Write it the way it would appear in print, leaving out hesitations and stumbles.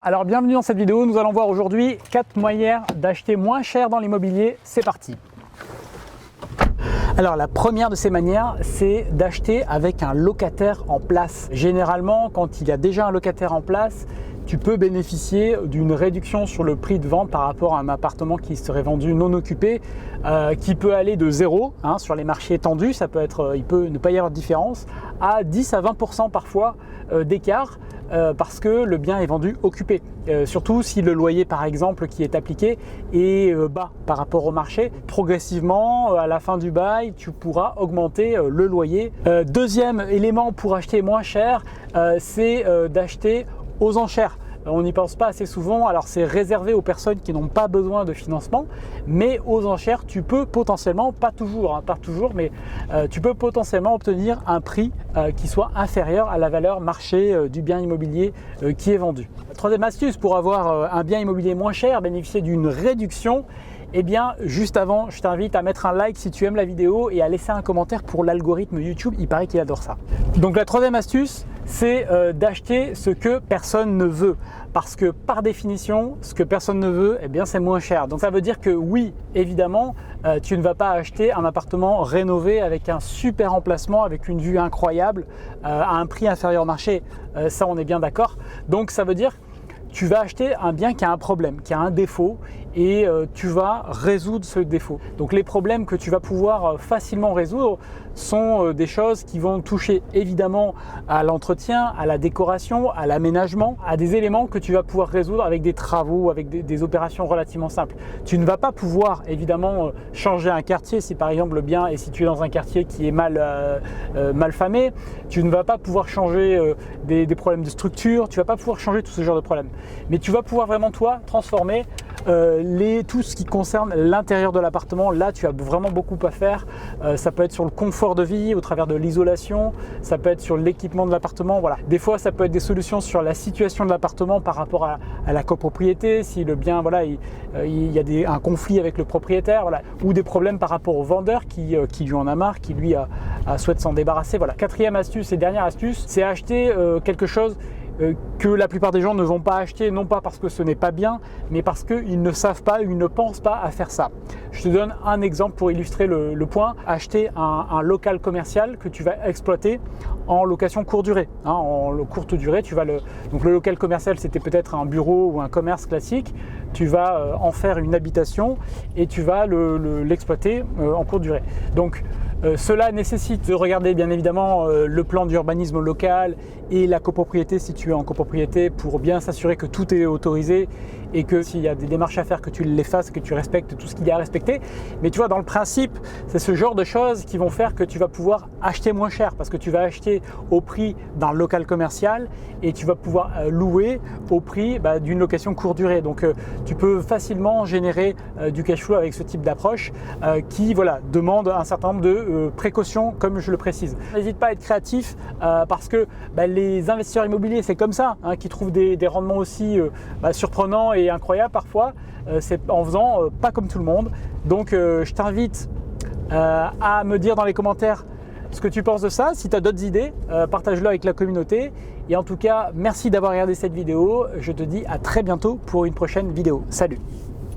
Alors bienvenue dans cette vidéo, nous allons voir aujourd'hui 4 moyens d'acheter moins cher dans l'immobilier. C'est parti. Alors la première de ces manières, c'est d'acheter avec un locataire en place. Généralement, quand il y a déjà un locataire en place, tu peux bénéficier d'une réduction sur le prix de vente par rapport à un appartement qui serait vendu non occupé, qui peut aller de 0 sur les marchés tendus, il peut ne pas y avoir de différence, à 10 à 20% parfois d'écart. Parce que le bien est vendu occupé. Surtout si le loyer par exemple qui est appliqué est bas par rapport au marché. Progressivement, à la fin du bail, tu pourras augmenter le loyer. Deuxième élément pour acheter moins cher, c'est d'acheter aux enchères. On n'y pense pas assez souvent, alors c'est réservé aux personnes qui n'ont pas besoin de financement, mais aux enchères, tu peux potentiellement, pas toujours, mais tu peux potentiellement obtenir un prix qui soit inférieur à la valeur marché du bien immobilier qui est vendu. Troisième astuce pour avoir un bien immobilier moins cher, bénéficier d'une réduction. Eh bien, juste avant, je t'invite à mettre un like si tu aimes la vidéo et à laisser un commentaire pour l'algorithme YouTube, il paraît qu'il adore ça. Donc la troisième astuce, c'est d'acheter ce que personne ne veut. Parce que par définition, ce que personne ne veut, eh bien c'est moins cher. Donc ça veut dire que oui, évidemment, tu ne vas pas acheter un appartement rénové avec un super emplacement, avec une vue incroyable, à un prix inférieur au marché. Ça, on est bien d'accord. Donc ça veut dire tu vas acheter un bien qui a un problème, qui a un défaut et tu vas résoudre ce défaut. Donc les problèmes que tu vas pouvoir facilement résoudre sont des choses qui vont toucher évidemment à l'entretien, à la décoration, à l'aménagement, à des éléments que tu vas pouvoir résoudre avec des travaux, avec des opérations relativement simples. Tu ne vas pas pouvoir évidemment changer un quartier si par exemple le bien est situé dans un quartier qui est mal famé. Tu ne vas pas pouvoir changer des problèmes de structure, tu ne vas pas pouvoir changer tout ce genre de problèmes. Mais tu vas pouvoir vraiment toi transformer tout ce qui concerne l'intérieur de l'appartement. Là tu as vraiment beaucoup à faire. Ça peut être sur le confort de vie au travers de l'isolation, ça peut être sur l'équipement de l'appartement. Voilà. Des fois ça peut être des solutions sur la situation de l'appartement par rapport à la copropriété, si le bien il y a un conflit avec le propriétaire, ou des problèmes par rapport au vendeur qui lui en a marre, qui lui souhaite s'en débarrasser. Voilà. Quatrième astuce et dernière astuce, c'est acheter quelque chose que la plupart des gens ne vont pas acheter, non pas parce que ce n'est pas bien, mais parce qu'ils ne savent pas, ils ne pensent pas à faire ça. Je te donne un exemple pour illustrer le point. Acheter un local commercial que tu vas exploiter en location courte durée. En courte durée, donc le local commercial, c'était peut-être un bureau ou un commerce classique. Tu vas en faire une habitation et tu vas l'exploiter en courte durée. Donc, cela nécessite de regarder bien évidemment le plan d'urbanisme local et la copropriété si tu es en copropriété pour bien s'assurer que tout est autorisé et que s'il y a des démarches à faire que tu les fasses, que tu respectes tout ce qu'il y a à respecter. Mais tu vois, dans le principe, c'est ce genre de choses qui vont faire que tu vas pouvoir acheter moins cher parce que tu vas acheter au prix d'un local commercial et tu vas pouvoir louer au prix d'une location courte durée. Donc tu peux facilement générer du cash flow avec ce type d'approche qui demande un certain nombre de précautions comme je le précise. N'hésite pas à être créatif parce que les investisseurs immobiliers c'est comme ça, qui trouvent des rendements aussi surprenants et incroyables parfois, c'est en faisant pas comme tout le monde. Donc je t'invite à me dire dans les commentaires ce que tu penses de ça. Si tu as d'autres idées, partage-le avec la communauté. Et en tout cas, merci d'avoir regardé cette vidéo. Je te dis à très bientôt pour une prochaine vidéo. Salut!